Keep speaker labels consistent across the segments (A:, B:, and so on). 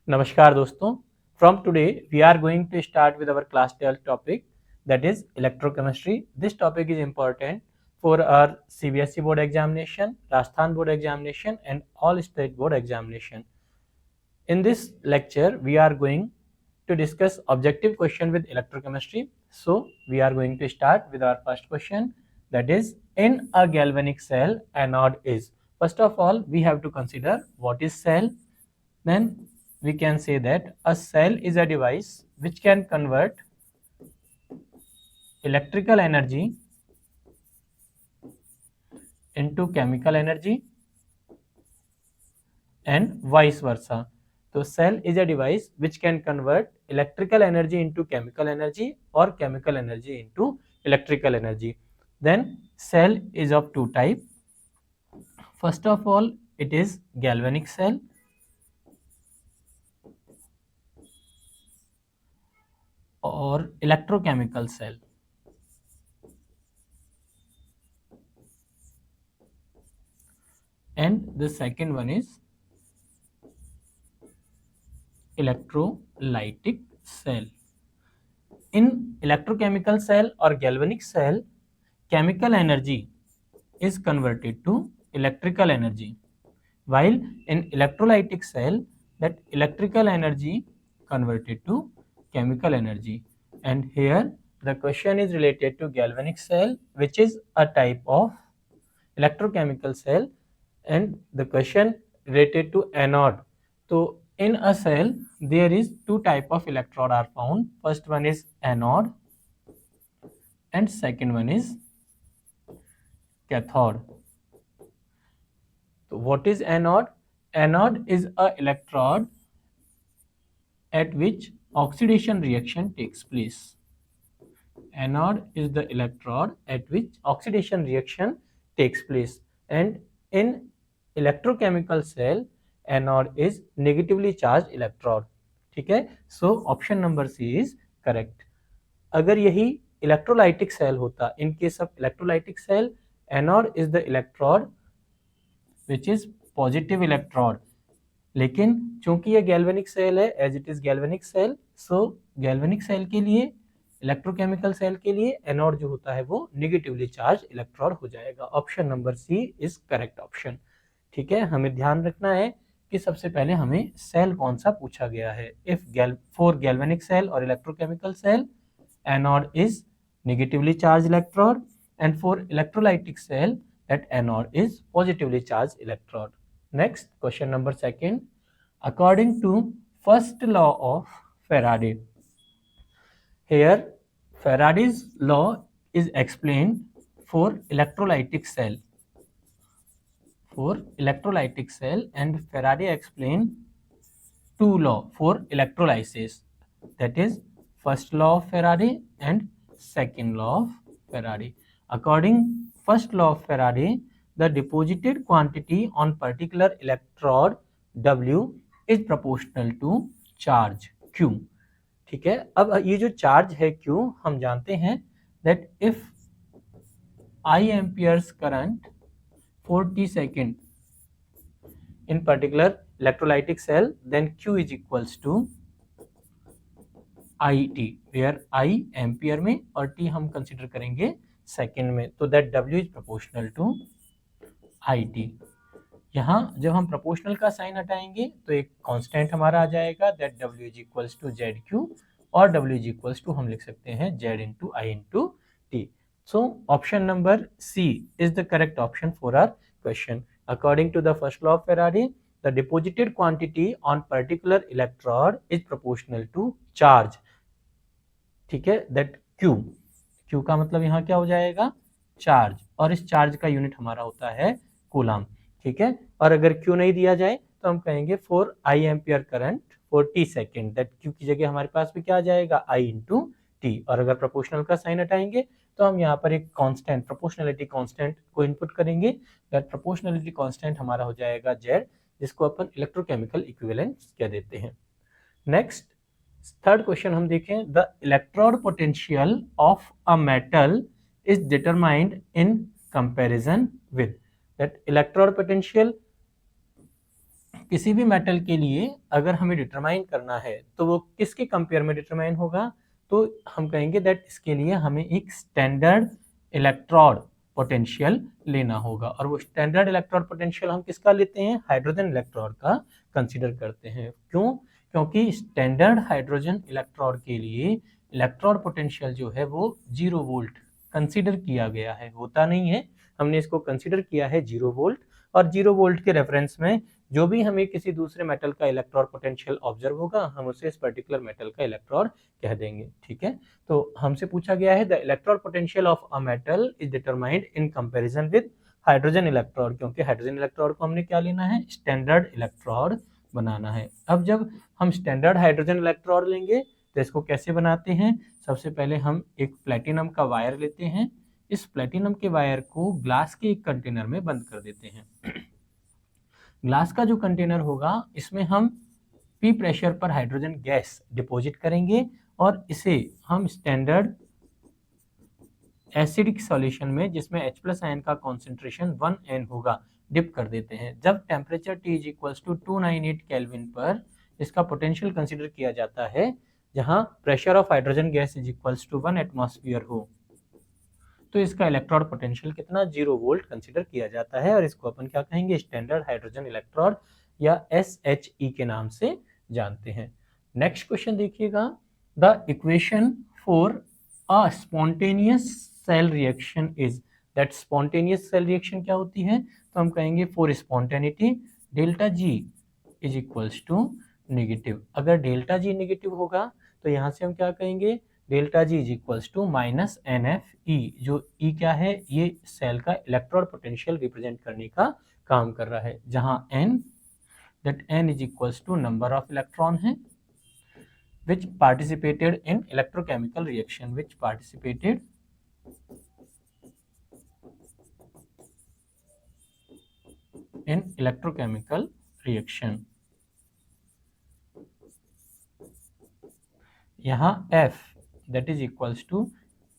A: नमस्कार दोस्तों. From today we are going to start with our class 12 topic, that is electrochemistry. This topic is important for our CBSE board examination, Rajasthan board examination and all state board examination. In this lecture we are going to discuss objective question with electrochemistry. So we are going to start with our first question, that is, in a galvanic cell anode is. First of all we have to consider what is cell. Then we can say that a cell is a device which can convert electrical energy into chemical energy and vice versa. So cell is a device which can convert electrical energy into chemical energy or chemical energy into electrical energy. Then cell is of two types. First of all, it is galvanic cell or electrochemical cell. And the second one is electrolytic cell. In electrochemical cell or galvanic cell, chemical energy is converted to electrical energy, while in electrolytic cell, that electrical energy converted to chemical energy. And here the question is related to galvanic cell, which is a type of electrochemical cell, and the question related to anode. So in a cell there is two type of electrode are found. First one is anode and second one is cathode. So what is anode? Anode is a electrode at which oxidation reaction takes place. Anode is the electrode at which oxidation reaction takes place, and in electrochemical cell anode is negatively charged electrode. ठीक है, so option number C is correct. अगर यही electrolytic cell होता, in case of electrolytic cell, anode is the electrode which is positive electrode, लेकिन चूंकि ये galvanic cell है, as it is galvanic cell, so galvanic cell के लिए, electrochemical cell के लिए एनोड जो होता है वो नेगेटिवली चार्ज इलेक्ट्रोड हो जाएगा. Option number C is correct option. ठीक है, हमें ध्यान रखना है कि सबसे पहले हमें सेल कौन सा पूछा गया है. इफ फॉर गैल्वेनिक सेल और electrochemical cell, anode is negatively charged electrode, and for electrolytic cell that anode is positively charged electrode. Next question number second, according to first law of Faraday, here Faraday's law is explained for electrolytic cell, and Faraday explained two law for electrolysis, that is first law of Faraday and second law of Faraday. According first law of Faraday, the deposited quantity on particular electrode W is proportional to charge Q. ठीक है, अब ये जो charge है Q, हम जानते हैं that if I amperes current for t second in particular electrolytic cell, then Q is equals to IT, where I ampere में और T हम कंसिडर करेंगे सेकेंड में, तो that W is proportional to IT. यहाँ जब हम प्रोपोर्शनल का साइन हटाएंगे तो एक कांस्टेंट हमारा आ जाएगा, that W is equals to ZQ, और W इज इक्वल्स टू हम लिख सकते हैं Z into I into T. So option number C is the correct option for our question. According to the first law of Faraday, the deposited quantity on particular electrode is proportional to charge. ठीक है, that Q का मतलब यहाँ क्या हो जाएगा, charge, और इस चार्ज का यूनिट हमारा होता है कूलम. ठीक है, और अगर Q नहीं दिया जाए तो हम कहेंगे for I ampere current for T second, that Q की जगह हमारे पास भी क्या आ जाएगा, I इंटू T, और अगर प्रोपोर्शनल का साइन हटाएंगे तो हम यहाँ पर एक कांस्टेंट, प्रोपोर्शनलिटी कांस्टेंट को इनपुट करेंगे, दैट प्रोपोर्शनलिटी कांस्टेंट हमारा हो जाएगा Z, जिसको अपन इलेक्ट्रोकेमिकल इक्विवेलेंस कह देते हैं. नेक्स्ट थर्ड क्वेश्चन हम देखें, the electrode potential of a metal is determined in comparison with, that electrode potential किसी भी मेटल के लिए अगर हमें डिटरमाइन करना है तो वो किसके कंपेयर में डिटरमाइन होगा, तो हम कहेंगे दैट इसके लिए हमें एक स्टैंडर्ड इलेक्ट्रोड पोटेंशियल लेना होगा, और वो स्टैंडर्ड इलेक्ट्रोड पोटेंशियल हम किसका लेते हैं, हाइड्रोजन इलेक्ट्रोड का कंसीडर करते हैं। क्यों, क्योंकि स्टैंडर्ड हाइड्रोजन इलेक्ट्रोड के लिए इलेक्ट्रोड पोटेंशियल जो है वो 0 वोल्ट कंसीडर किया गया है, होता नहीं है, हमने इसको कंसीडर किया है 0 वोल्ट, और 0 वोल्ट के रेफरेंस में जो भी हमें किसी दूसरे मेटल का इलेक्ट्रोड पोटेंशियल ऑब्जर्व होगा हम उसे इस पर्टिकुलर मेटल का इलेक्ट्रोड कह देंगे। ठीक है, तो हमसे पूछा गया है the electrode potential of a metal is determined in comparison with hydrogen electrode, क्योंकि हाइड्रोजन इलेक्ट्रोड को हमने क्या लेना है, स्टैंडर्ड इलेक्ट्रोड बनाना है। अब जब हम स्टैंडर्ड हाइड्रोजन इलेक्ट्रोड लेंगे तो इसको कैसे बनाते हैं, सबसे पहले हम एक प्लेटिनम का वायर लेते हैं, इस प्लेटिनम के वायर को ग्लास के एक कंटेनर में बंद कर देते हैं। ग्लास का जो कंटेनर होगा इसमें हम पी प्रेशर पर हाइड्रोजन गैस डिपॉजिट करेंगे और इसे हम स्टैंडर्ड एसिडिक सॉल्यूशन में, जिसमें H+ आयन का कॉन्सेंट्रेशन 1N होगा, डिप कर देते हैं। जब टेम्परेचर T = 298 केल्विन पर इसका पोटेंशियल कंसीडर किया जाता है, जहां pressure of hydrogen gas = 1 atmosphere हो, तो इसका इलेक्ट्रोड पोटेंशियल कितना, 0 वोल्ट कंसीडर किया जाता है, और इसको अपन क्या कहेंगे, स्टैंडर्ड हाइड्रोजन इलेक्ट्रोड या SHE के नाम से जानते हैं। नेक्स्ट क्वेश्चन देखिएगा, the equation for a spontaneous cell reaction is, that spontaneous cell reaction क्या होती है, तो हम कहेंगे फॉर स्पॉन्टेनिटी ΔG = नेगेटिव। अगर ΔG नेगेटिव होगा तो यहाँ से हम क्या कहेंगे, ΔG = -NFE, जो E क्या है, ये सेल का इलेक्ट्रोड पोटेंशियल रिप्रेजेंट करने का काम कर रहा है, जहां N = नंबर ऑफ इलेक्ट्रॉन है which participated in electrochemical reaction, which participated in electrochemical reaction। यहाँ F that is equals to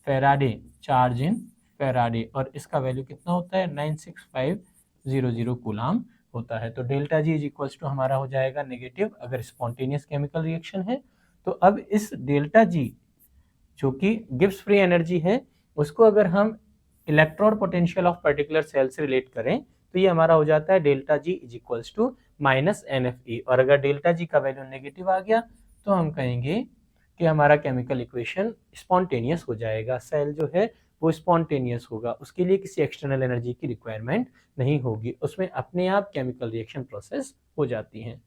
A: Faraday charge in Faraday, और इसका वैल्यू कितना होता है, 96500 कूलाम होता है। तो ΔG = हमारा हो जाएगा नेगेटिव अगर स्पॉन्टेनियस केमिकल रिएक्शन है। तो अब इस ΔG जो कि गिब्स फ्री एनर्जी है, उसको अगर हम electrode potential of particular cell से रिलेट करें तो ये हमारा हो जाता है ΔG = -NFE, और अगर ΔG का वैल्यू नेगेटिव आ गया तो हम कहेंगे कि हमारा केमिकल इक्वेशन स्पॉन्टेनियस हो जाएगा, सेल जो है वो स्पॉन्टेनियस होगा, उसके लिए किसी एक्सटर्नल एनर्जी की रिक्वायरमेंट नहीं होगी, उसमें अपने आप केमिकल रिएक्शन प्रोसेस हो जाती हैं।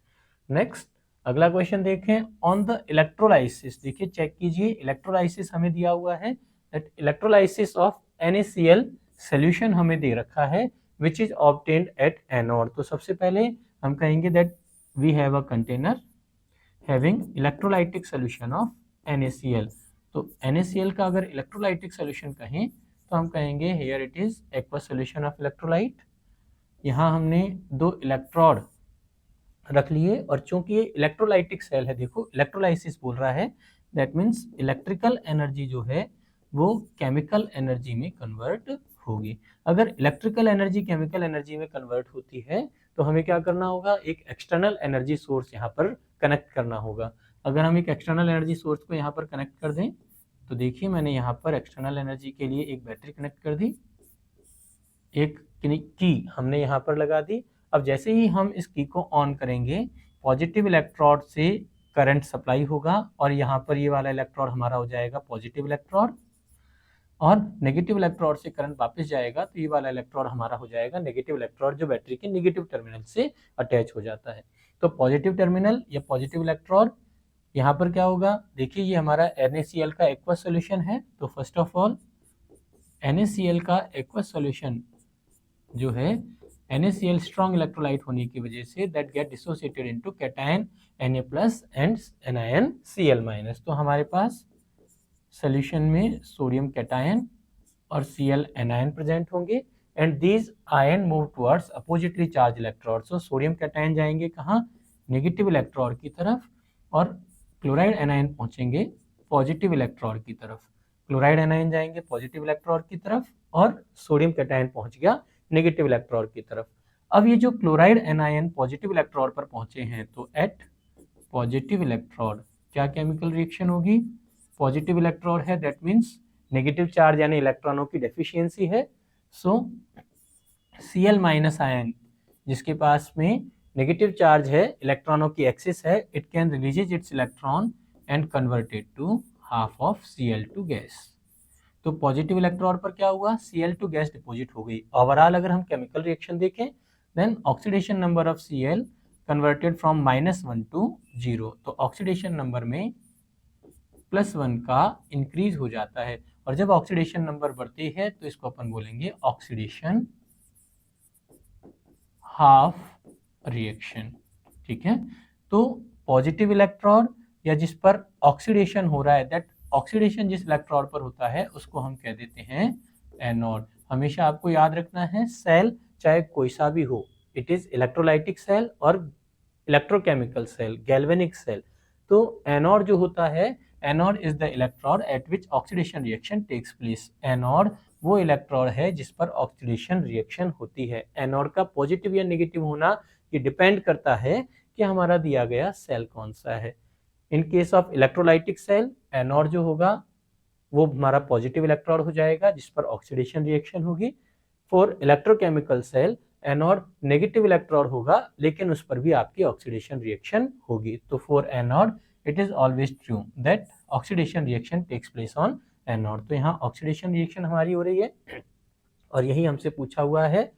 A: नेक्स्ट अगला क्वेश्चन देखें, ऑन द इलेक्ट्रोलाइसिस, देखिए चेक कीजिए, इलेक्ट्रोलाइसिस हमें दिया हुआ है, that electrolysis of NaCl solution हमें दे रखा है which is obtained at anode. तो सबसे पहले हम कहेंगे that we have a container having electrolytic solution of NaCl। तो NaCl का अगर इलेक्ट्रोलाइटिक सोल्यूशन कहें तो हम कहेंगे here it is aqua solution of electrolyte. यहाँ हमने 2 इलेक्ट्रोड रख लिए, और चूंकि ये इलेक्ट्रोलाइटिक सेल है, देखो इलेक्ट्रोलाइसिस बोल रहा है, दैट मीन्स इलेक्ट्रिकल एनर्जी जो है वो केमिकल एनर्जी में कन्वर्ट होगी। अगर इलेक्ट्रिकल एनर्जी केमिकल एनर्जी में कन्वर्ट होती है तो हमें क्या करना होगा, एक एक्सटर्नल एनर्जी सोर्स यहाँ पर कनेक्ट करना होगा। अगर हम एक एक्सटर्नल एनर्जी सोर्स को यहाँ पर कनेक्ट कर दें तो देखिए मैंने यहाँ पर एक्सटर्नल एनर्जी के लिए एक बैटरी कनेक्ट कर दी, एक की हमने यहाँ पर लगा दी। अब जैसे ही हम इस की को ऑन करेंगे, पॉजिटिव इलेक्ट्रोड से करंट सप्लाई होगा, और यहाँ पर ये वाला इलेक्ट्रोड हमारा हो जाएगा पॉजिटिव इलेक्ट्रोड, और नेगेटिव इलेक्ट्रोड से करंट वापस जाएगा तो ये वाला इलेक्ट्रोड हमारा हो जाएगा नेगेटिव इलेक्ट्रोड, जो बैटरी के नेगेटिव टर्मिनल से अटैच हो जाता है। तो पॉजिटिव टर्मिनल या पॉजिटिव इलेक्ट्रोड, यहाँ पर क्या होगा, देखिए ये हमारा NaCl का एक्वस सोल्यूशन है। तो फर्स्ट ऑफ ऑल NaCl का एक्वस सोल्यूशन जो है, NaCl स्ट्रॉन्ग इलेक्ट्रोलाइट होने की वजह say that get dissociated into cation Na+ and anion Cl-। तो हमारे पास सोल्यूशन में सोडियम कैटायन और Cl एनायन प्रेजेंट होंगे, and these ion move towards oppositely charge electrode. So sodium cation जाएंगे कहाँ, नेगेटिव इलेक्ट्रोड की तरफ, और क्लोराइड एनायन पहुंचेंगे पॉजिटिव इलेक्ट्रोड की तरफ। क्लोराइड एनायन जाएंगे पॉजिटिव इलेक्ट्रोड की तरफ, और सोडियम कैटायन पहुंच गया नेगेटिव इलेक्ट्रोड की तरफ। अब ये जो क्लोराइड एनायन पॉजिटिव इलेक्ट्रोड पर पहुंचे हैं, तो एट पॉजिटिव इलेक्ट्रोड क्या केमिकल रिएक्शन होगी? पॉजिटिव इलेक्ट्रोड है, दैट मीन्स नेगेटिव चार्ज यानी इलेक्ट्रॉनों की डेफिशिएंसी है। सो Cl माइनस आयन जिसके पास में नेगेटिव चार्ज है, इलेक्ट्रॉनों की एक्सिस है, it can releases its electron and convert it to half of Cl2 gas. तो पॉजिटिव इलेक्ट्रोड पर क्या हुआ? Cl2 गैस डिपॉजिट हो गई। ओवरऑल अगर हम केमिकल रिएक्शन देखें, then oxidation number of Cl converted from -1 to 0, तो ऑक्सीडेशन नंबर में +1 का इंक्रीज हो जाता है, और जब ऑक्सीडेशन नंबर बढ़ती है तो इसको अपन बोलेंगे ऑक्सीडेशन हाफ रिएक्शन। ठीक है, तो पॉजिटिव इलेक्ट्रोड या जिस पर ऑक्सीडेशन हो रहा है, दैट ऑक्सीडेशन जिस इलेक्ट्रोड पर होता है उसको हम कह देते हैं एनोड। हमेशा आपको याद रखना है, सेल चाहे कोई सा भी हो, इट इज इलेक्ट्रोलाइटिक सेल और इलेक्ट्रोकेमिकल सेल, गैल्वेनिक सेल। तो एनोड जो होता है, anode is the electrode at which oxidation reaction takes place. Anode वो इलेक्ट्रोड है जिस पर ऑक्सीडेशन रिएक्शन होती है। एनोड का पॉजिटिव या नेगेटिव होना ये डिपेंड करता है कि हमारा दिया गया सेल कौन सा है। In case of electrolytic cell, anode जो होगा वो हमारा पॉजिटिव इलेक्ट्रोड हो जाएगा जिस पर ऑक्सीडेशन रिएक्शन होगी। For electrochemical cell, anode negative electrode होगा लेकिन उस पर भी आपकी ऑक्सीडेशन रिएक्शन होगी। तो for anode it is always true that oxidation reaction takes place on anode. तो यहाँ ऑक्सीडेशन रिएक्शन हमारी हो रही है और यही हमसे पूछा हुआ है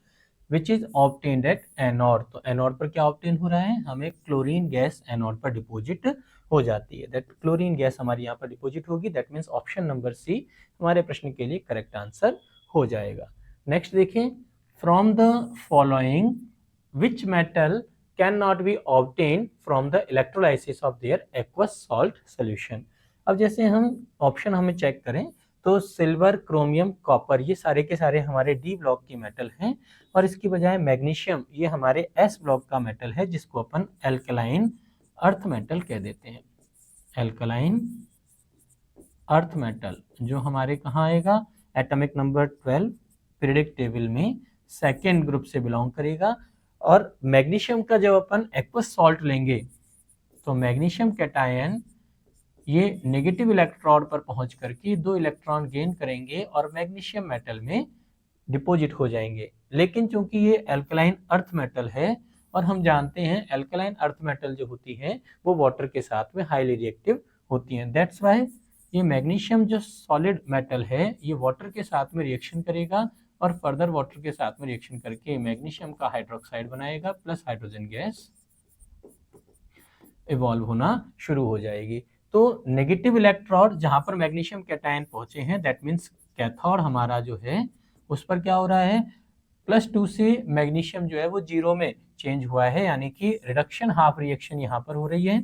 A: which is obtained at anode. तो एनोड पर क्या ऑब्टेन हो रहा है? हमें क्लोरीन गैस एनोड पर डिपॉजिट हो जाती है, दैट क्लोरीन गैस हमारी यहाँ पर डिपॉजिट होगी। That means option number C हमारे प्रश्न के लिए करेक्ट आंसर हो जाएगा। नेक्स्ट देखें, from the following which metal can not be obtain from the electrolysis of their aqueous salt solution. अब जैसे हम ऑप्शन हमें चेक करें तो सिल्वर, क्रोमियम, कॉपर ये सारे के सारे हमारे डी ब्लॉक की मेटल हैं, और इसकी बजाय मैग्नीशियम ये हमारे एस ब्लॉक का मेटल है जिसको अपन एल्कलाइन अर्थ मेटल कह देते हैं। एल्कलाइन अर्थ मेटल जो हमारे कहाँ आएगा? एटॉमिक नंबर 12 पीरियोडिक टेबल में सेकेंड ग्रुप से बिलोंग करेगा। और मैग्नीशियम का जब अपन एक्वस सॉल्ट लेंगे तो मैग्नीशियम कैटायन ये नेगेटिव इलेक्ट्रोड पर पहुंच करके 2 इलेक्ट्रॉन गेन करेंगे और मैग्नीशियम मेटल में डिपॉजिट हो जाएंगे। लेकिन चूंकि ये एल्कलाइन अर्थ मेटल है और हम जानते हैं एल्कलाइन अर्थ मेटल जो होती है वो वाटर के साथ में हाईली रिएक्टिव होती हैं, दैट्स वाई ये मैग्नीशियम जो सॉलिड मेटल है ये वाटर के साथ में रिएक्शन करेगा और फर्दर वाटर के साथ में रिएक्शन करके मैग्नीशियम का हाइड्रोक्साइड बनाएगा प्लस हाइड्रोजन गैस इवॉल्व होना शुरू हो जाएगी। तो नेगेटिव इलेक्ट्रोड जहां पर मैग्नीशियम कैटायन पहुंचे हैं, दैट मीन्स कैथोड हमारा जो है उस पर क्या हो रहा है? +2 से मैग्नीशियम जो है वो 0 में चेंज हुआ है, यानी कि रिडक्शन हाफ रिएक्शन यहाँ पर हो रही है।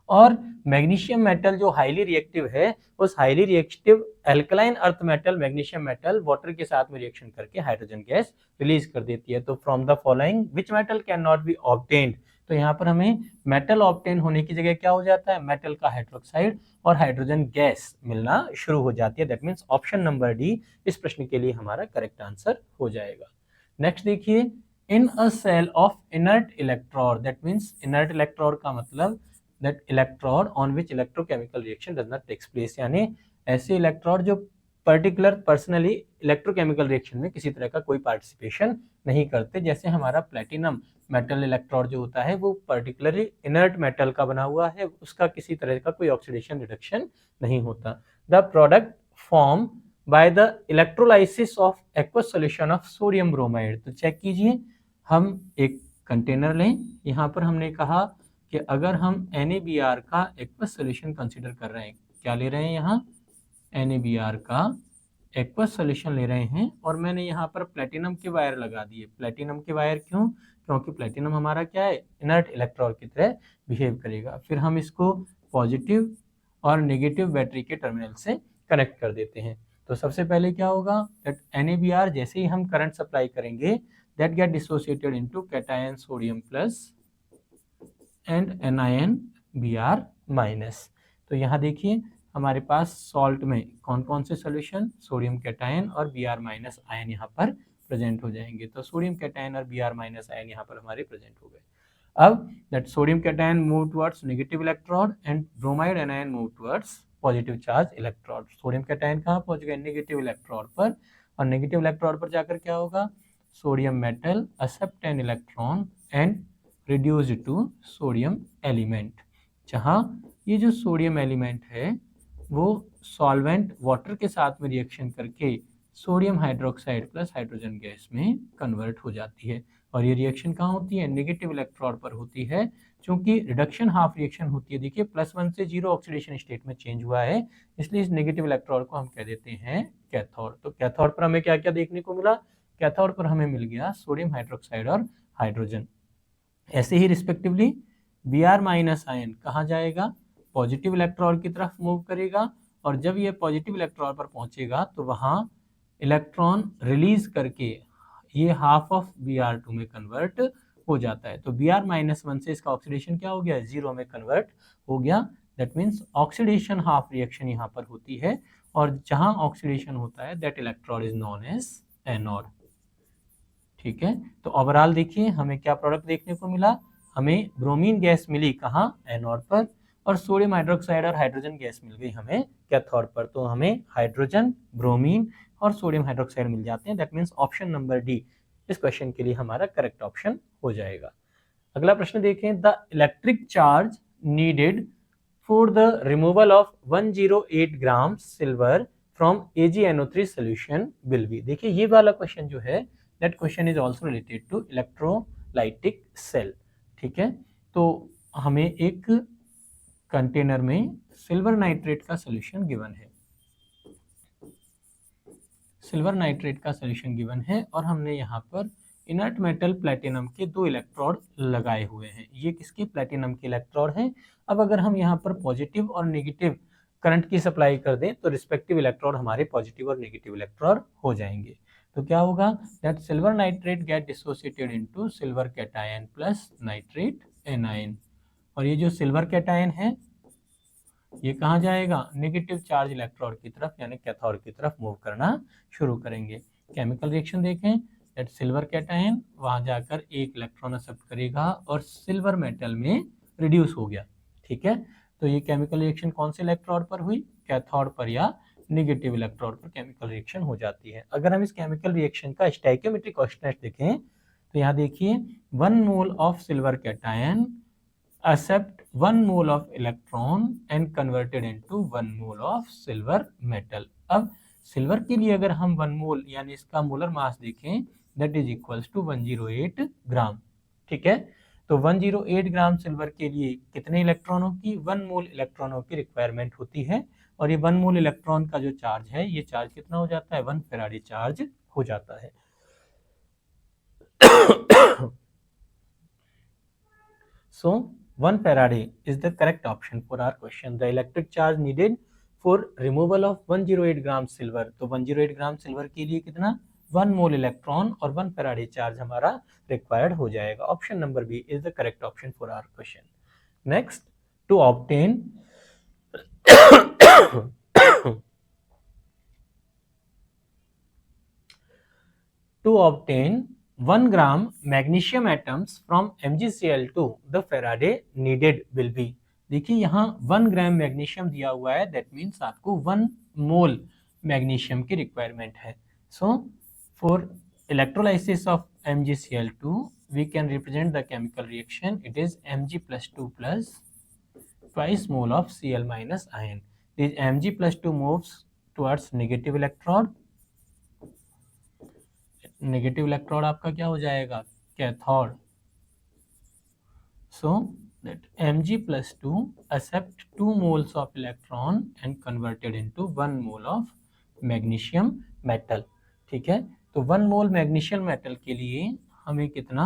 A: और मैग्नीशियम मेटल जो हाईली रिएक्टिव है, उस highly reactive alkaline earth metal magnesium metal water के साथ में रिएक्शन करके हाइड्रोजन गैस रिलीज कर देती है। तो from the following which metal can not be obtained, तो यहाँ पर हमें मेटल ऑब्टेन होने की जगह क्या हो जाता है? मेटल का हाइड्रोक्साइड और हाइड्रोजन गैस मिलना शुरू हो जाती है। That means option number D इस प्रश्न के लिए हमारा करेक्ट आंसर हो जाएगा। नेक्स्ट देखिए, in a cell of inert electrode, that means inert electrode का मतलब that electrode on which electrochemical reaction does not takes place, यानी ऐसे इलेक्ट्रोड जो पर्टिकुलर पर्सनली इलेक्ट्रोकेमिकल रिएक्शन में किसी तरह का कोई पार्टिसिपेशन नहीं करते। जैसे हमारा प्लेटिनम मेटल इलेक्ट्रोड जो होता है वो पर्टिकुलरली इनर्ट मेटल का बना हुआ है, उसका किसी तरह का कोई ऑक्सीडेशन रिडक्शन नहीं होता। The product form by the electrolysis of aqueous solution of sodium bromide. तो चेक कीजिए, हम एक कंटेनर लें, यहाँ पर हमने कहा कि अगर हम NaBr का एक्वस सॉल्यूशन कंसीडर कर रहे हैं, क्या ले रहे हैं यहाँ? NaBr का एक्वस सॉल्यूशन ले रहे हैं, और मैंने यहाँ पर प्लेटिनम के वायर लगा दिए। प्लेटिनम के वायर क्यों? क्योंकि प्लेटिनम हमारा क्या है? इनर्ट इलेक्ट्रोड की तरह बिहेव करेगा। फिर हम इसको पॉजिटिव और नेगेटिव बैटरी के टर्मिनल से कनेक्ट कर देते हैं। तो सबसे पहले क्या होगा? दैट NaBr जैसे ही हम करंट सप्लाई करेंगे, that get dissociated into cation sodium plus and anion Br minus. तो यहाँ देखिए हमारे पास सॉल्ट में कौन कौन से सॉल्यूशन, सोडियम कैटायन और Br माइनस आयन यहाँ पर प्रेजेंट हो जाएंगे। तो सोडियम कैटायन और Br माइनस आयन यहाँ पर हमारे प्रेजेंट हो गए। अब that sodium cation move towards negative electrode and bromide anion move towards positive charge electrode. Sodium cation कहाँ पहुंच गए? नेगेटिव इलेक्ट्रोड पर, और नेगेटिव इलेक्ट्रोड पर जाकर क्या होगा? Sodium metal accept an electron and reduced to sodium element, जहाँ ये जो सोडियम एलिमेंट है वो सॉल्वेंट वाटर के साथ में रिएक्शन करके sodium hydroxide plus hydrogen gas में कन्वर्ट हो जाती है। और ये रिएक्शन कहाँ होती है? नेगेटिव इलेक्ट्रोड पर होती है, क्योंकि रिडक्शन हाफ रिएक्शन होती है। देखिए +1 से 0 ऑक्सीडेशन स्टेट में चेंज हुआ है, इसलिए इस नेगेटिव इलेक्ट्रोड को हम कह देते हैं कैथोड। तो कैथोड पर हमें क्या क्या देखने को मिला? कैथोड पर हमें मिल गया सोडियम हाइड्रोक्साइड और हाइड्रोजन। ऐसे ही रिस्पेक्टिवली Br माइनस आयन कहाँ जाएगा? पॉजिटिव इलेक्ट्रोड की तरफ मूव करेगा, और जब ये पॉजिटिव इलेक्ट्रोड पर पहुंचेगा तो वहाँ इलेक्ट्रॉन रिलीज करके ये हाफ ऑफ Br2 में कन्वर्ट हो जाता है। तो Br माइनस 1 से इसका ऑक्सीडेशन क्या हो गया? 0 में कन्वर्ट हो गया। That means oxidation half reaction यहाँ पर होती है, और जहाँ ऑक्सीडेशन होता है that electrode is known as anode. ठीक है, तो ओवरऑल देखिए हमें क्या प्रोडक्ट देखने को मिला? हमें ब्रोमीन गैस मिली कहाँ? एनोड पर, और सोडियम हाइड्रोक्साइड और हाइड्रोजन गैस मिल गई हमें कैथोड पर। तो हमें हाइड्रोजन, ब्रोमीन और सोडियम हाइड्रोक्साइड मिल जाते हैं। That means option number D इस क्वेश्चन के लिए हमारा करेक्ट ऑप्शन हो जाएगा। अगला प्रश्न देखें, the electric charge needed for the removal of 108 gram silver from AgNO3 solution will be. देखिए ये वाला क्वेश्चन जो है that question is also related to electrolytic cell. ठीक है, तो हमें एक कंटेनर में सिल्वर नाइट्रेट का सोल्यूशन गिवन है, सिल्वर नाइट्रेट का सोल्यूशन गिवन है, और हमने यहाँ पर इनर्ट मेटल प्लेटिनम के 2 इलेक्ट्रोड लगाए हुए हैं। ये किसके? प्लेटिनम के इलेक्ट्रोड हैं। अब अगर हम यहाँ पर पॉजिटिव और नेगेटिव करंट की सप्लाई कर दें तो रिस्पेक्टिव इलेक्ट्रोड हमारे पॉजिटिव और नेगेटिव इलेक्ट्रोड हो जाएंगे। तो क्या होगा? That silver nitrate get dissociated into silver cation plus nitrate anion, और ये जो सिल्वर कैटायन है ये कहाँ जाएगा? नेगेटिव चार्ज इलेक्ट्रोड की तरफ यानी कैथोड की तरफ मूव करना शुरू करेंगे। केमिकल रिएक्शन देखें, दैट सिल्वर कैटायन वहाँ जाकर एक इलेक्ट्रॉन एक्सेप्ट करेगा और सिल्वर मेटल में रिड्यूस हो गया। ठीक है, तो ये केमिकल रिएक्शन कौन से इलेक्ट्रोड पर हुई? कैथोड पर या नेगेटिव इलेक्ट्रोड पर केमिकल रिएक्शन हो जाती है। अगर हम इस केमिकल रिएक्शन का स्टोइकियोमेट्रिक कांस्टेंट देखें तो यहाँ देखिए 1 mole of silver cation accept 1 mole of electron and converted into 1 mole of silver metal। अब सिल्वर के लिए अगर हम 1 मोल यानी इसका मोलर मास देखें दैट इज इक्वल्स टू 108 ग्राम। ठीक है, तो 108 ग्राम सिल्वर के लिए कितने इलेक्ट्रॉनों की? 1 मोल इलेक्ट्रॉनों की रिक्वायरमेंट होती है, और ये 1 मोल इलेक्ट्रॉन का जो चार्ज है ये चार्ज कितना हो जाता है? 1 फेराडे चार्ज हो जाता है। So 1 Farad is the correct option for our question. The electric charge needed for removal of 108 gram silver, तो 108 ग्राम सिल्वर के लिए कितना? 1 मोल इलेक्ट्रॉन और 1 फैराडे चार्ज हमारा रिक्वायर्ड हो जाएगा। Option number B is the correct option for our question. Next, to obtain to obtain 1 gram magnesium atoms from MgCl2 the Faraday needed will be। देखिए यहाँ 1 ग्राम magnesium दिया हुआ है, that means आपको 1 मोल magnesium की रिक्वायरमेंट है। So for electrolysis of MgCl2 we can represent the chemical reaction, it is Mg+2 plus twice mole of Cl minus ion। This Mg+2 moves towards negative electrode, negative electrode आपका क्या हो जाएगा? Cathode. So that Mg+2 accept 2 moles of electron and converted into 1 mole of magnesium metal. ठीक है, तो 1 मोल magnesium metal के लिए हमें कितना?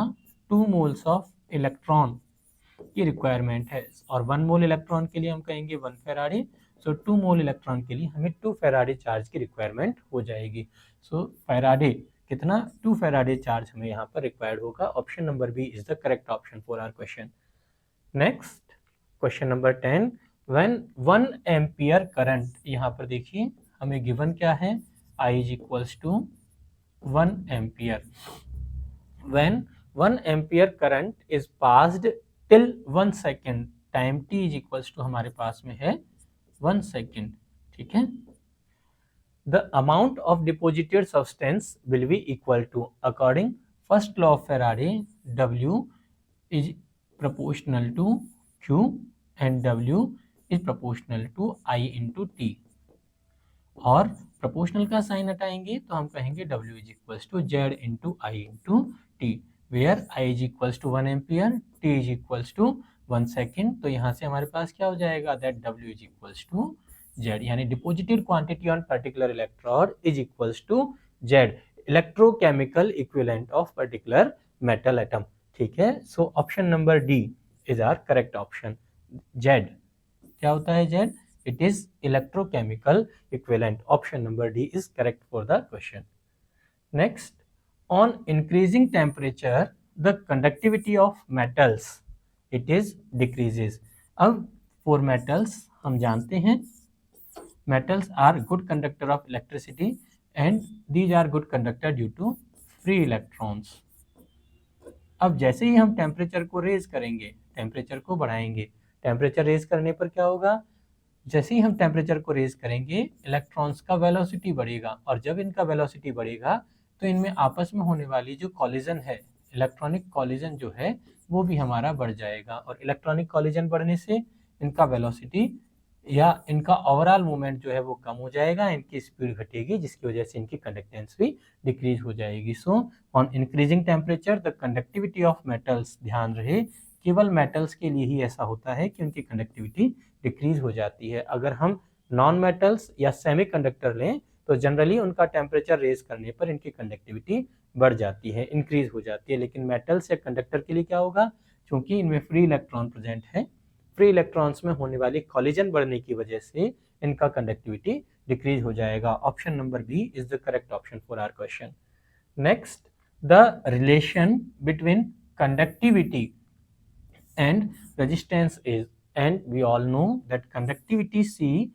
A: 2 मोल्स ऑफ इलेक्ट्रॉन की रिक्वायरमेंट है, और 1 मोल इलेक्ट्रॉन के लिए हम कहेंगे 1 फेराडे। सो 2 मोल इलेक्ट्रॉन के लिए हमें 2 फेराडे चार्ज की रिक्वायरमेंट हो जाएगी। सो फेराडे कितना? 2 फेराडे चार्ज हमें यहाँ पर रिक्वायर्ड होगा। Option number B is the correct option for our question. Next, question number 10, when 1 ampere current, यहाँ पर देखिए हमें गिवन क्या है? I is equals to 1 ampere. When 1 ampere current is passed till 1 second, time t is equals to हमारे पास में है 1 second. ठीक है, the amount of deposited substance will be equal to, according first law of Faraday, W is proportional to Q and W is proportional to I into T. और proportional का sign हटाएंगे तो हम कहेंगे W is equals to Z into I into T, where I is equals to 1 ampere, T is equals to 1 second. तो यहाँ से हमारे पास क्या हो जाएगा, that W is equals to Z, यानी deposited quantity on particular electrode is equals to Z, electrochemical equivalent of particular metal atom. ठीक है, so option number D is are correct option. Z क्या होता है, Z, it is electrochemical equivalent. Option number D is correct for the question. Next, on increasing temperature the conductivity of metals it is decreases. अब for metals हम जानते हैं metals are good conductor of electricity and these are good conductor due to free electrons. अब जैसे ही हम temperature को raise करेंगे, temperature को बढ़ाएंगे, टेम्परेचर रेज करने पर क्या होगा, जैसे ही हम टेम्परेचर को रेज करेंगे इलेक्ट्रॉन्स का वेलोसिटी बढ़ेगा, और जब इनका वेलोसिटी बढ़ेगा तो इनमें आपस में होने वाली जो कॉलिजन है, इलेक्ट्रॉनिक कॉलिजन जो है वो भी हमारा बढ़ जाएगा, और इलेक्ट्रॉनिक कॉलिजन बढ़ने से इनका वेलोसिटी या इनका ओवरऑल मूवमेंट जो है वो कम हो जाएगा, इनकी स्पीड घटेगी, जिसकी वजह से इनकी कंडक्टेंस भी डिक्रीज हो जाएगी. So on increasing temperature the conductivity of metals, ध्यान रहे केवल मेटल्स के लिए ही ऐसा होता है कि उनकी कंडक्टिविटी डिक्रीज हो जाती है. अगर हम नॉन मेटल्स या सेमीकंडक्टर लें तो जनरली उनका टेम्परेचर रेज करने पर इनकी कंडक्टिविटी बढ़ जाती है, इंक्रीज हो जाती है. लेकिन मेटल्स या कंडक्टर के लिए क्या होगा, क्योंकि इनमें फ्री इलेक्ट्रॉन प्रेजेंट है, फ्री इलेक्ट्रॉन्स में होने वाली कॉलिजन बढ़ने की वजह से इनका कंडक्टिविटी डिक्रीज हो जाएगा. Option number B is the correct option for our question. Next, the relation between conductivity and resistance is, and we all know that conductivity C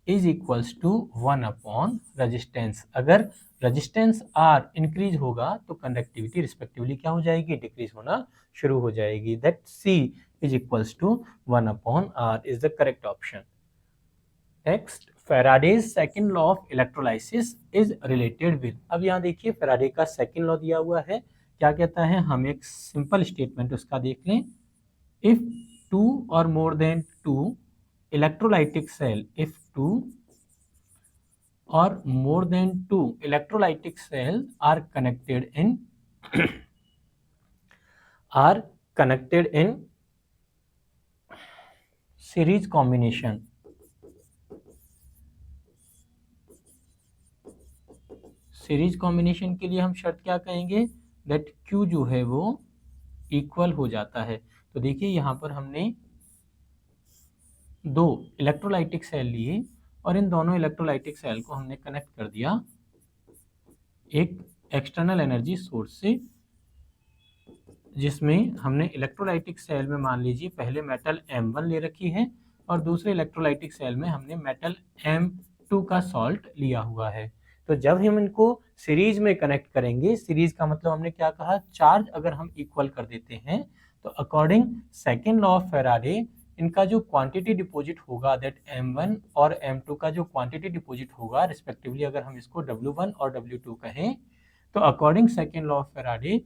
A: is equals to 1 upon resistance. अगर resistance R increase होगा तो conductivity respectively क्या हो जाएगी, decrease होना शुरू हो जाएगी. That C is equals to 1 upon R is the correct option. Next, Faraday's second law of electrolysis is related with. अब यहाँ देखिए Faraday का सेकेंड लॉ दिया हुआ है, क्या कहता है, हम एक सिंपल स्टेटमेंट उसका देख लें. If two or more than two electrolytic cell, if two or more than two electrolytic cells are connected in are connected in series combination, series combination के लिए हम शर्त क्या कहेंगे, दैट Q जो है वो इक्वल हो जाता है. तो देखिए यहाँ पर हमने दो इलेक्ट्रोलाइटिक सेल लिए और इन दोनों इलेक्ट्रोलाइटिक सेल को हमने कनेक्ट कर दिया एक एक्सटर्नल एनर्जी सोर्स से, जिसमें हमने इलेक्ट्रोलाइटिक सेल में मान लीजिए पहले मेटल M1 ले रखी है और दूसरे इलेक्ट्रोलाइटिक सेल में हमने मेटल M2 का सॉल्ट लिया हुआ है. तो जब हम इनको सीरीज में कनेक्ट करेंगे, सीरीज का मतलब हमने क्या कहा, चार्ज अगर हम इक्वल कर देते हैं तो according second law of Faraday इनका जो क्वांटिटी डिपॉजिट होगा, दैट M1 और M2 का जो क्वांटिटी डिपॉजिट होगा रिस्पेक्टिवली, अगर हम इसको W1 और W2 कहें तो according second law of Faraday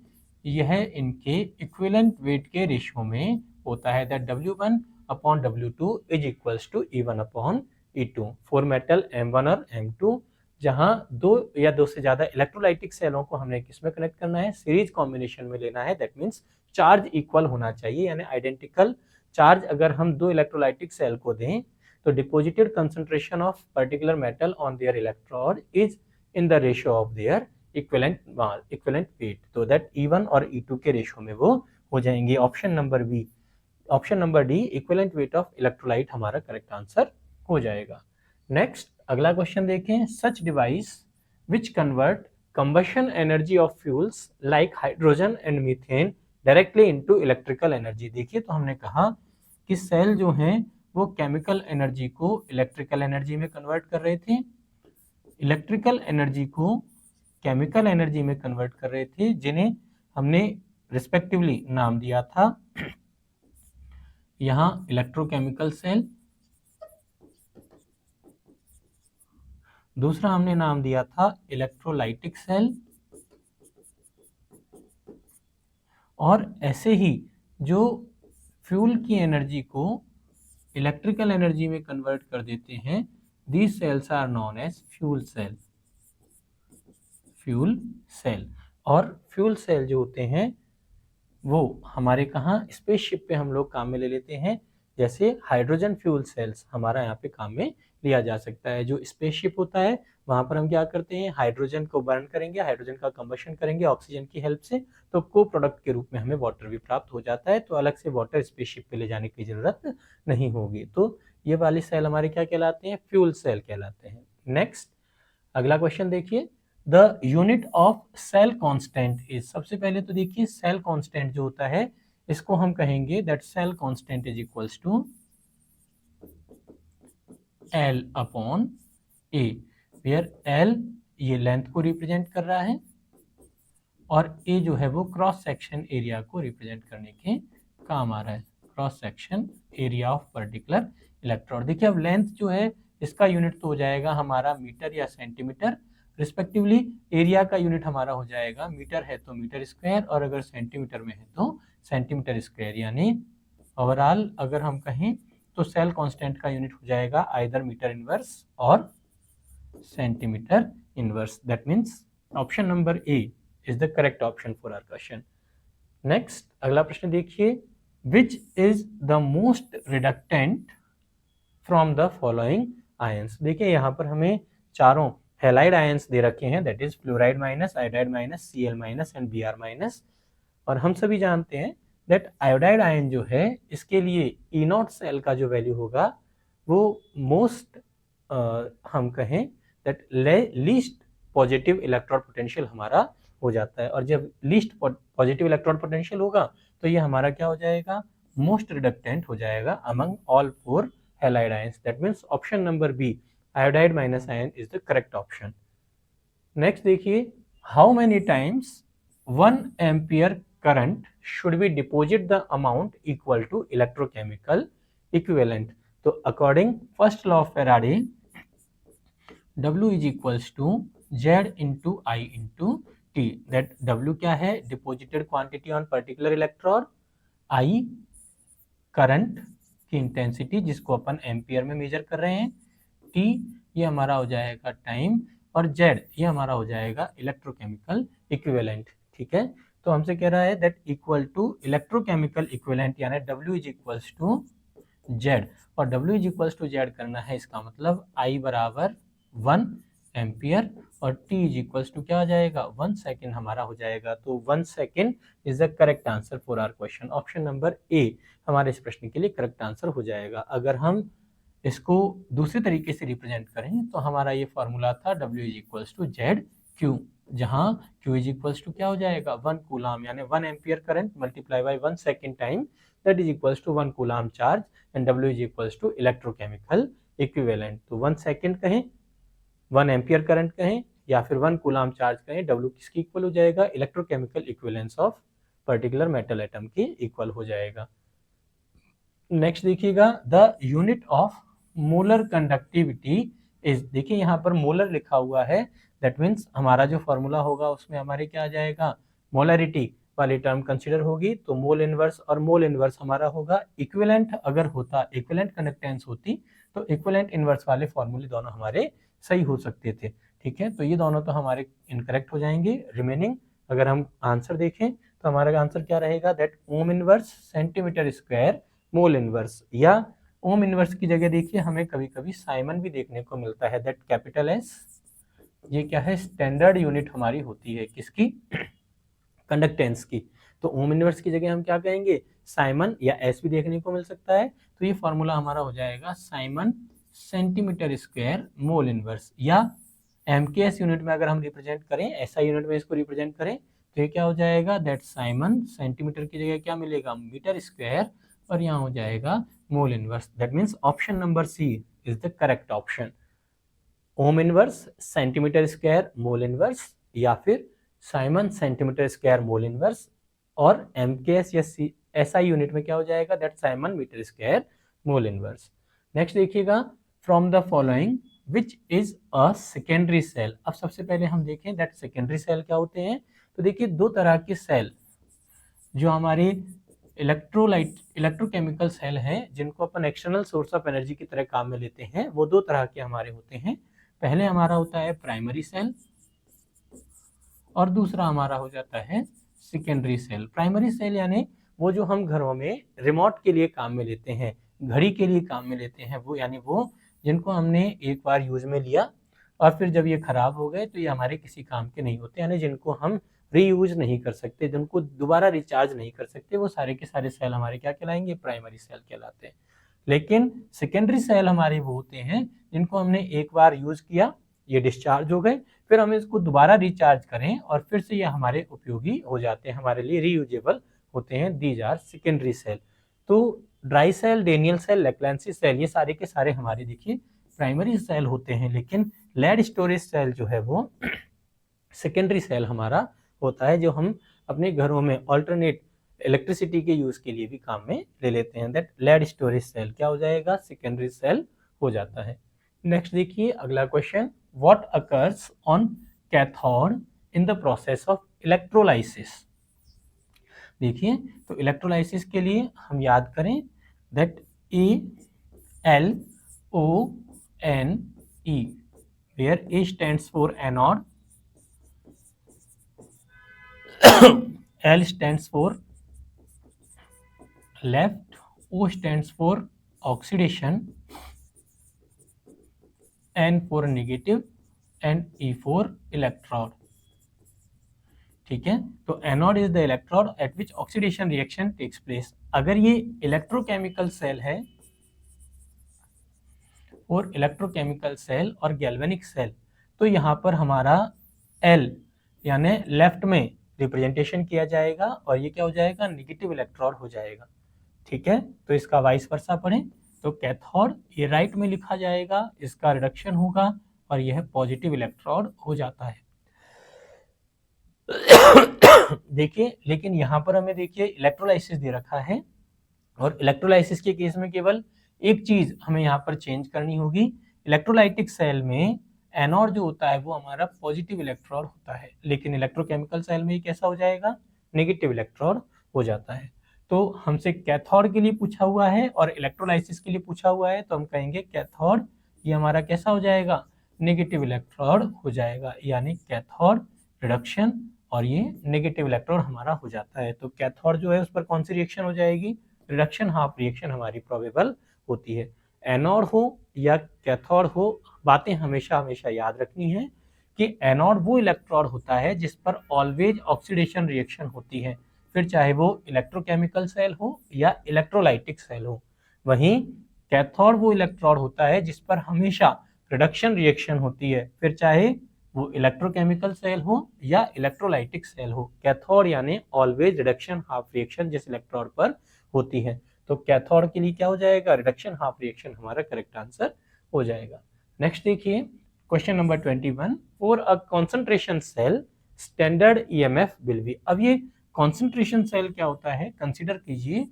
A: यह इनके इक्विवेलेंट वेट के रेशियो में होता है, that W1 upon W2 is equals to E1 upon E2 for metal M1 और M2, जहां दो या दो से ज्यादा इलेक्ट्रोलाइटिक सेलों को हमने किसमें कनेक्ट करना है, सीरीज कॉम्बिनेशन में लेना है. दैट मीन्स चार्ज इक्वल होना चाहिए, यानी आइडेंटिकल चार्ज अगर हम दो इलेक्ट्रोलाइटिक सेल को दें तो deposited concentration of particular metal on their electrode is in the ratio of their equivalent weight, तो दैट E1 और E2 के रेशियो में वो हो जाएंगे. Option number D equivalent weight of electrolyte हमारा करेक्ट आंसर हो जाएगा. नेक्स्ट, अगला क्वेश्चन देखें. Such device which convert combustion energy of fuels like hydrogen and methane directly into electrical energy. देखिए तो हमने कहा कि सेल जो हैं वो केमिकल एनर्जी को इलेक्ट्रिकल एनर्जी में कन्वर्ट कर रहे थे, इलेक्ट्रिकल एनर्जी को केमिकल एनर्जी में कन्वर्ट कर रहे थे, जिन्हें हमने रिस्पेक्टिवली नाम दिया था यहाँ इलेक्ट्रोकेमिकल सेल, दूसरा हमने नाम दिया था इलेक्ट्रोलाइटिक सेल, और ऐसे ही जो फ्यूल की एनर्जी को इलेक्ट्रिकल एनर्जी में कन्वर्ट कर देते हैं, these cells are known as fuel cell. Fuel cell, और फ्यूल सेल जो होते हैं वो हमारे कहाँ स्पेसशिप पे हम लोग काम में ले लेते हैं, जैसे हाइड्रोजन फ्यूल सेल्स हमारा यहाँ पे काम में लिया जा सकता है। जो स्पेसशिप होता है वहाँ पर हम क्या करते हैं, हाइड्रोजन को बर्न करेंगे, हाइड्रोजन का कंबशन करेंगे ऑक्सीजन की हेल्प से, तो को प्रोडक्ट के रूप में हमें वाटर भी प्राप्त हो जाता है, तो अलग से वाटर स्पेसशिप पे ले जाने की जरूरत नहीं होगी। तो ये वाली सेल हमारे क्या कहलाते हैं, फ्यूल सेल कहलाते हैं। नेक्स्ट अगला क्वेश्चन देखिए, the unit of cell constant is. सबसे पहले तो देखिए सेल कांस्टेंट जो होता है इसको हम कहेंगे that cell constant is equals to L upon A, where L ये लेंथ को रिप्रेजेंट कर रहा है और A जो है वो क्रॉस सेक्शन एरिया को रिप्रेजेंट करने के काम आ रहा है, cross section area of particular electrode. देखिए अब लेंथ जो है इसका यूनिट तो हो जाएगा हमारा मीटर या सेंटीमीटर, रिस्पेक्टिवली एरिया का यूनिट हमारा हो जाएगा, मीटर है तो मीटर स्क्वायर और अगर सेंटीमीटर में है तो सेंटीमीटर स्क्वायर। यानी ओवरऑल अगर हम कहें तो सेल कांस्टेंट का यूनिट हो जाएगा आइदर मीटर इनवर्स और centimetre inverse. That means option number A is the correct option for our question. Next अगला प्रश्न देखिए, which is the most reductant from the following ions. देखिए यहाँ पर हमें चारों हैलाइड आयंस दे रखे हैं, that is fluoride minus, iodide minus, Cl minus and Br minus. और हम सभी जानते हैं दैट आयोडाइड आयन जो है इसके लिए E0 सेल का जो वैल्यू होगा वो मोस्ट हम कहें that least positive electron potential हमारा हो जाता है, और जब लीस्ट पॉजिटिव इलेक्ट्रॉन पोटेंशियल होगा तो ये हमारा क्या हो जाएगा, मोस्ट रिडक्टेंट हो जाएगा among all four halide ions. That means option number B iodide minus ion is the correct option. Next देखिए, how many times 1 ampere current should we deposit the amount equal to electrochemical equivalent। तो according first law of Faraday, W is equals to Z into I into T। that W क्या है, deposited quantity on particular electrode, I current की intensity जिसको अपन ampere में major कर रहे हैं, T ये हमारा हो जाएगा टाइम, और Z ये हमारा हो जाएगा इलेक्ट्रोकेमिकल इक्विवेलेंट। ठीक है, तो हमसे कह रहा है that equal to electrochemical equivalent, यानी W is equals to Z, और W is equals to Z करना है, इसका मतलब I बराबर 1 एम्पियर और T इज इक्वल्स टू क्या हो जाएगा, 1 सेकेंड हमारा हो जाएगा। तो 1 second is the correct answer for our question. Option number A हमारे इस प्रश्न के लिए करेक्ट आंसर हो जाएगा। अगर हम इसको दूसरे तरीके से रिप्रेजेंट करें तो हमारा ये फॉर्मूला था W is equals to Z Q, जहाँ Q इज इक्वल्स टू क्या हो जाएगा, 1 कूलाम, यानी 1 ampere current multiply by 1 second time, that is equals to 1 coulomb charge, and W is equals to electrochemical equivalent. तो 1 second कहें, 1 ampere current कहें, या फिर 1 कूलाम चार्ज कहें, W किसकी इक्वल हो जाएगा, electrochemical equivalence of particular metal atom की इक्वल हो जाएगा। नेक्स्ट देखिएगा, the unit of molar conductivity is. देखिए यहाँ पर मोलर लिखा हुआ है, दैट मीन्स हमारा जो फॉर्मूला होगा उसमें हमारे क्या आ जाएगा, मोलरिटी वाली टर्म कंसीडर होगी, तो मोल इनवर्स, और मोल इनवर्स हमारा होगा इक्विवेलेंट। अगर होता इक्विवेलेंट कंडक्टेंस होती तो इक्विवेलेंट इनवर्स वाले फॉर्मूले दोनों हमारे सही हो सकते थे। ठीक है, तो ये दोनों तो हमारे इनकरेक्ट हो जाएंगे। रिमेनिंग अगर हम आंसर देखें तो हमारा आंसर क्या रहेगा, that Om inverse centimetre square mole inverse, या ओम इनवर्स की जगह देखिए हमें कभी कभी साइमन भी देखने को मिलता है, दैट कैपिटल एस ये क्या है, स्टैंडर्ड यूनिट हमारी होती है किसकी, कंडक्टेंस की। तो ओम इनवर्स की जगह हम क्या कहेंगे, साइमन या एस भी देखने को मिल सकता है। तो ये फॉर्मूला हमारा हो जाएगा Simon centimetre square mole inverse, या एमकेएस यूनिट में अगर हम रिप्रेजेंट करें, ऐसा यूनिट में इसको रिप्रेजेंट करें तो ये क्या हो जाएगा, दैट साइमन सेंटीमीटर की जगह क्या मिलेगा, मीटर स्क्वायर, और यहाँ हो जाएगा mole inverse. That means option number C is the correct option. Ohm inverse centimetre square mole inverse या फिर siemens centimetre square mole inverse, और MKS या SI यूनिट में क्या हो जाएगा, that siemens metre square mole inverse. Next देखिएगा, from the following which is a secondary cell. अब सबसे पहले हम देखें दैट सेकेंडरी सेल क्या होते हैं। तो देखिए दो तरह के सेल जो हमारे इलेक्ट्रोकेमिकल सेल हैं जिनको अपन एक्सटर्नल सोर्स ऑफ एनर्जी की तरह काम में लेते हैं, वो दो तरह के हमारे होते हैं। पहले हमारा होता है प्राइमरी सेल और दूसरा हमारा हो जाता है सेकेंडरी सेल। प्राइमरी सेल यानी वो जो हम घरों में रिमोट के लिए काम में लेते हैं, घड़ी के लिए काम में लेते हैं, वो यानी वो जिनको हमने एक बार यूज में लिया और फिर जब ये खराब हो गए तो ये हमारे किसी काम के नहीं होते, यानी जिनको हम रीयूज नहीं कर सकते, जिनको दोबारा रिचार्ज नहीं कर सकते, वो सारे के सारे सेल हमारे क्या कहलाएंगे, प्राइमरी सेल कहलाते हैं। लेकिन सेकेंडरी सेल हमारे वो होते हैं जिनको हमने एक बार यूज किया, ये डिस्चार्ज हो गए, फिर हम इसको दोबारा रिचार्ज करें और फिर से ये हमारे उपयोगी हो जाते हैं, हमारे लिए रीयूजेबल होते हैं। These are secondary cell. तो dry cell, Daniell cell, Leclanche cell, ये सारे के सारे हमारे देखिए प्राइमरी सेल होते हैं, लेकिन लेड स्टोरेज सेल जो है वो सेकेंडरी सेल हमारा होता है, जो हम अपने घरों में ऑल्टरनेट इलेक्ट्रिसिटी के यूज के लिए भी काम में ले लेते हैं। दैट लेड स्टोरेज सेल क्या हो जाएगा, सेकेंडरी सेल हो जाता है। नेक्स्ट देखिए अगला question, what occurs on cathode in the process of electrolysis. देखिए तो इलेक्ट्रोलाइसिस के लिए हम याद करें that ALONE, where A stands for anode, L stands for left, O stands for oxidation, N for negative and E for electrode। ठीक है, तो anode is the electrode at which oxidation reaction takes place. अगर ये electrochemical cell है और electrochemical cell और galvanic cell, तो यहाँ पर हमारा L यानी लेफ्ट में रिप्रेजेंटेशन किया जाएगा और ये क्या हो जाएगा, नेगेटिव इलेक्ट्रोड हो जाएगा। ठीक है, तो इसका वाइस वर्सा पढ़ें तो कैथोड ये राइट में लिखा जाएगा, इसका रिडक्शन होगा और यह पॉजिटिव इलेक्ट्रोड हो जाता है। देखिए लेकिन यहाँ पर हमें देखिए इलेक्ट्रोलाइसिस दे रखा है और इलेक्ट्रोलाइसिस के केस में केवल एक चीज हमें यहाँ पर चेंज करनी होगी। इलेक्ट्रोलाइटिक सेल में एनोड जो होता है वो हमारा पॉजिटिव इलेक्ट्रोड होता है, लेकिन इलेक्ट्रोकेमिकल सेल में ये कैसा हो जाएगा, नेगेटिव इलेक्ट्रोड हो जाता है। तो हमसे कैथोड के लिए पूछा हुआ है और इलेक्ट्रोलाइसिस के लिए पूछा हुआ है, तो हम कहेंगे कैथोड ये हमारा कैसा हो जाएगा, नेगेटिव इलेक्ट्रोड हो जाएगा, यानी कैथोड रिडक्शन और ये नेगेटिव इलेक्ट्रोड हमारा हो जाता है। तो कैथोड जो है उस पर कौन सी रिएक्शन हो जाएगी, रिडक्शन हाफ रिएक्शन हमारी प्रोबेबल होती है। एनोड हो या कैथोड हो, बातें हमेशा हमेशा याद रखनी है कि एनोड वो इलेक्ट्रोड होता है जिस पर ऑलवेज ऑक्सीडेशन रिएक्शन होती है, फिर चाहे वो इलेक्ट्रोकेमिकल सेल हो या इलेक्ट्रोलाइटिक सेल हो। वहीं कैथोड वो इलेक्ट्रोड होता है जिस पर हमेशा रिडक्शन रिएक्शन होती है, फिर चाहे वो इलेक्ट्रोकेमिकल सेल हो या इलेक्ट्रोलाइटिक सेल हो। कैथोड यानी ऑलवेज रिडक्शन हाफ रिएक्शन जिस इलेक्ट्रोड पर होती है, तो कैथोड के लिए क्या हो जाएगा, रिडक्शन हाफ रिएक्शन हमारा करेक्ट आंसर हो जाएगा। नेक्स्ट देखिए question number 21, for a concentration cell standard EMF will be. अब ये कंसंट्रेशन सेल क्या होता है, कंसीडर कीजिए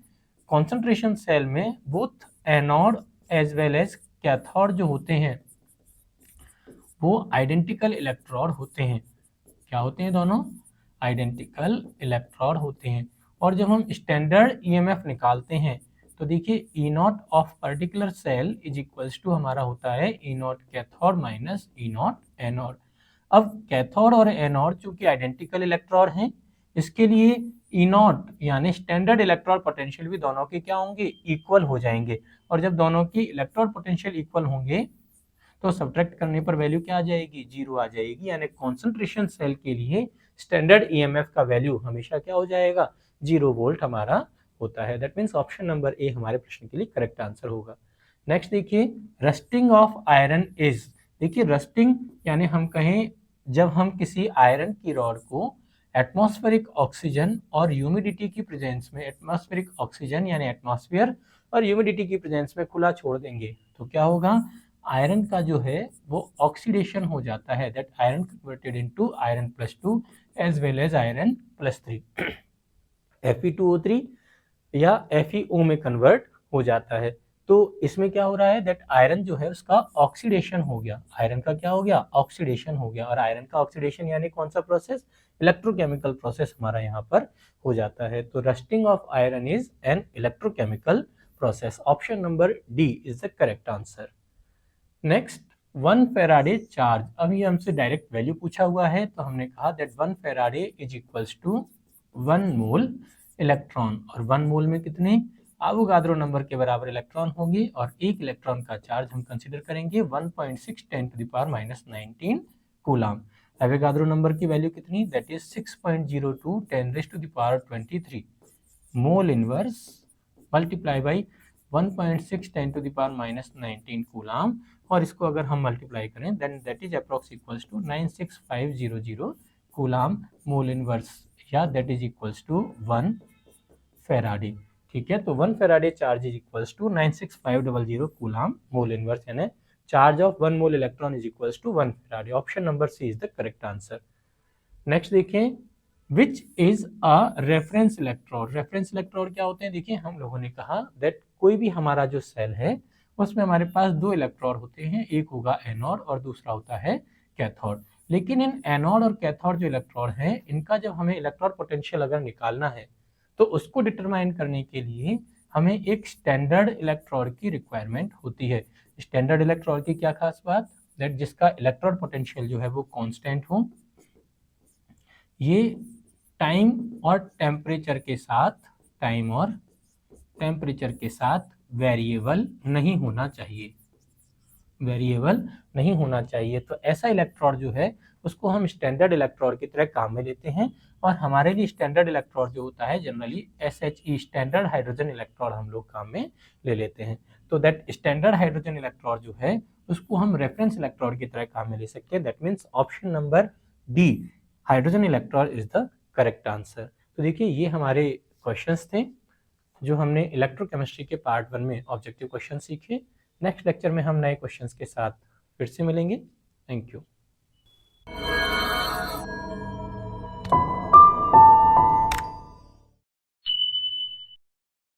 A: कंसंट्रेशन सेल में both anode as well as cathode जो होते हैं वो आइडेंटिकल इलेक्ट्रोड होते हैं। क्या होते हैं, दोनों आइडेंटिकल इलेक्ट्रोड होते हैं। और जब हम स्टैंडर्ड ईएमएफ निकालते हैं तो देखिए E naught of particular cell is equals to हमारा होता है E naught cathode minus E naught anode. अब कैथोड और एनोड चूंकि आइडेंटिकल इलेक्ट्रोड हैं, इसके लिए ई नॉट यानी स्टैंडर्ड इलेक्ट्रोड पोटेंशियल भी दोनों के क्या होंगे, इक्वल हो जाएंगे। और जब दोनों की इलेक्ट्रोड पोटेंशियल इक्वल होंगे तो सब्ट्रैक्ट करने पर वैल्यू क्या आ जाएगी, जीरो आ जाएगी, यानी कॉन्सेंट्रेशन सेल के लिए स्टैंडर्ड ईएमएफ का वैल्यू हमेशा क्या हो जाएगा, 0 वोल्ट हमारा होता है। That means option number A हमारे प्रश्न के लिए करेक्ट आंसर होगा। नेक्स्ट देखिए रस्टिंग ऑफ आयरन इज। देखिए रस्टिंग यानी हम कहें जब हम किसी आयरन की रॉड को एटमॉस्फेरिक ऑक्सीजन और ह्यूमिडिटी की प्रेजेंस में, एटमॉस्फेरिक ऑक्सीजन यानी एटमॉस्फेयर और ह्यूमिडिटी की प्रेजेंस में खुला छोड़ देंगे तो क्या होगा, आयरन का जो है वो ऑक्सीडेशन हो जाता है, that iron converted into iron +2 as well as iron +3 Fe2O3 या FeO में कन्वर्ट हो जाता है। तो इसमें क्या हो रहा है, दैट आयरन जो है उसका ऑक्सीडेशन हो गया, आयरन का क्या हो गया, ऑक्सीडेशन हो गया। और आयरन का ऑक्सीडेशन यानी कौन सा प्रोसेस, इलेक्ट्रोकेमिकल प्रोसेस हमारा यहाँ पर हो जाता है। तो rusting of iron is an electrochemical process. Option number D is the correct answer. Next, 1 faraday charge. अभी हमसे डायरेक्ट वैल्यू पूछा हुआ है, तो हमने कहा that 1 Faraday is equals to 1 mole electron. और 1 मोल में कितने एवोगाड्रो नंबर के बराबर इलेक्ट्रॉन होंगे, और एक इलेक्ट्रॉन का चार्ज हम कंसीडर करेंगे 1.6 10⁻⁻19 कूलम। एवोगाड्रो नंबर की वैल्यू कितनी, that is 6.02 10⁻23 mole inverse multiply by 1.6 10⁻⁻19 coulomb. और इसको अगर हम मल्टीप्लाई करें then that is approx equals to 96500 coulomb mole inverse, या that is equals to 1 faraday. ठीक है, तो 1 faraday charge is equals to 96500 coulomb mole inverse, यानी charge of 1 mole electron is equals to 1 faraday. Option number C is the correct answer. Next देखें, which is a reference electrode. Reference electrode क्या होते हैं, देखिए हम लोगों ने कहा दैट कोई भी हमारा जो सेल है उसमें हमारे पास 2 इलेक्ट्रोड होते हैं, एक होगा एनोड और दूसरा होता है कैथोड। लेकिन इन एनोड और कैथोड जो इलेक्ट्रोड हैं, इनका जब हमें इलेक्ट्रॉन पोटेंशियल अगर निकालना है तो उसको डिटरमाइन करने के लिए हमें एक स्टैंडर्ड इलेक्ट्रोड की रिक्वायरमेंट होती है। स्टैंडर्ड इलेक्ट्रोड की क्या खास बात, दैट जिसका इलेक्ट्रॉन पोटेंशियल जो है वो कांस्टेंट हो, ये टाइम और टेम्परेचर के साथ वेरिएबल नहीं होना चाहिए, तो ऐसा इलेक्ट्रोड जो है उसको हम स्टैंडर्ड इलेक्ट्रोड की तरह काम में लेते हैं। और हमारे लिए स्टैंडर्ड इलेक्ट्रोड जो होता है generally SHE standard hydrogen electrode हम लोग काम में ले लेते हैं। तो दैट स्टैंडर्ड हाइड्रोजन इलेक्ट्रोड जो है उसको हम रेफरेंस इलेक्ट्रोड की तरह काम में ले सकते हैं। That means option number D hydrogen electrode is the correct answer. तो देखिए ये हमारे क्वेश्चंस थे जो हमने इलेक्ट्रोकेमिस्ट्री के पार्ट 1 में ऑब्जेक्टिव क्वेश्चन सीखे। नेक्स्ट लेक्चर में हम नए क्वेश्चंस के साथ फिर से मिलेंगे। Thank you.